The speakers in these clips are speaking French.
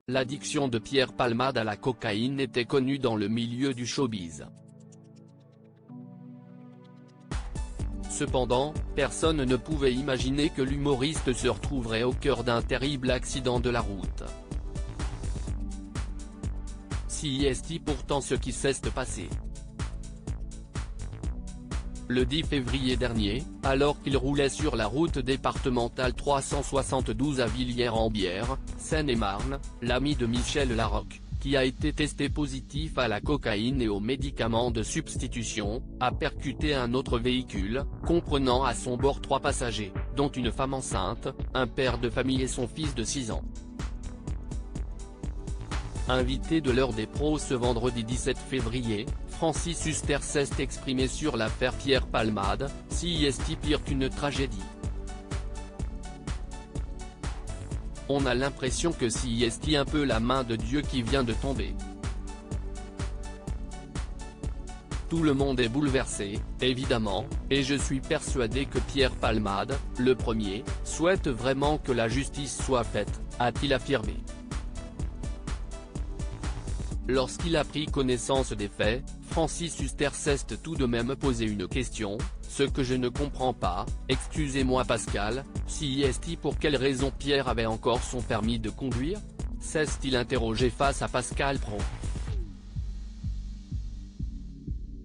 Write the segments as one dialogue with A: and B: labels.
A: l'addiction de Pierre Palmade à la cocaïne était connue dans le milieu du showbiz. Cependant, personne ne pouvait imaginer que l'humoriste se retrouverait au cœur d'un terrible accident de la route. Si est pourtant ce qui s'est passé. Le 10 février dernier, alors qu'il roulait sur la route départementale 372 à Villiers-en-Bière, Seine-et-Marne, l'ami de Michel Larocque, qui a été testé positif à la cocaïne et aux médicaments de substitution, a percuté un autre véhicule, comprenant à son bord 3 passagers, dont une femme enceinte, un père de famille et son fils de 6 ans. Invité de l'heure des pros ce vendredi 17 février, Francis Huster s'est exprimé sur l'affaire Pierre Palmade, si est pire qu'une tragédie. On a l'impression que si est un peu la main de Dieu qui vient de tomber. Tout le monde est bouleversé, évidemment, et je suis persuadé que Pierre Palmade, le premier, souhaite vraiment que la justice soit faite, a-t-il affirmé. Lorsqu'il a pris connaissance des faits, Francis Huster s'est tout de même posé une question, ce que je ne comprends pas, excusez-moi Pascal, si est pour quelle raison Pierre avait encore son permis de conduire, s'est-il interrogé face à Pascal Praud.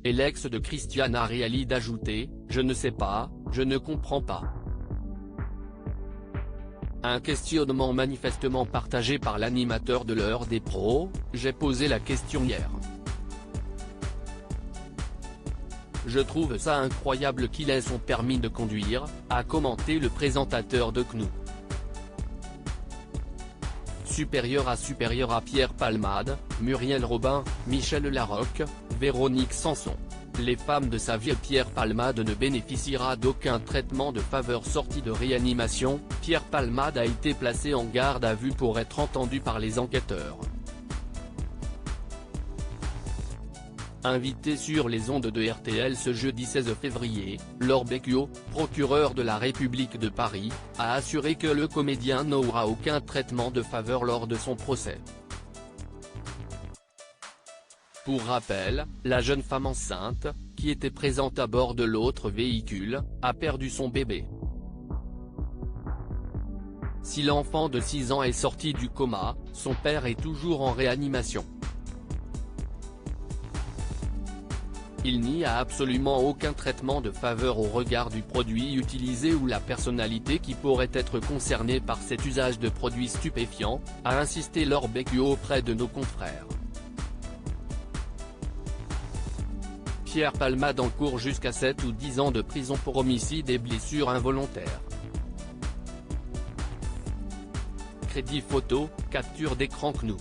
A: Et l'ex de Christiana Reali d'ajouter, je ne sais pas, je ne comprends pas. Un questionnement manifestement partagé par l'animateur de l'heure des pros, j'ai posé la question hier. Je trouve ça incroyable qu'il ait son permis de conduire, a commenté le présentateur de CNU. Supérieur à Pierre Palmade, Muriel Robin, Michel Larocque, Véronique Sanson. Les femmes de sa vie. Pierre Palmade ne bénéficiera d'aucun traitement de faveur sorti de réanimation, Pierre Palmade a été placé en garde à vue pour être entendu par les enquêteurs. Invité sur les ondes de RTL ce jeudi 16 février, Laure Becchio, procureur de la République de Paris, a assuré que le comédien n'aura aucun traitement de faveur lors de son procès. Pour rappel, la jeune femme enceinte, qui était présente à bord de l'autre véhicule, a perdu son bébé. Si l'enfant de 6 ans est sorti du coma, son père est toujours en réanimation. Il n'y a absolument aucun traitement de faveur au regard du produit utilisé ou la personnalité qui pourrait être concernée par cet usage de produits stupéfiants, a insisté Laure Becchio auprès de nos confrères. Pierre Palmade encourt jusqu'à 7 ou 10 ans de prison pour homicide et blessures involontaires. Crédit photo, capture d'écran CNU.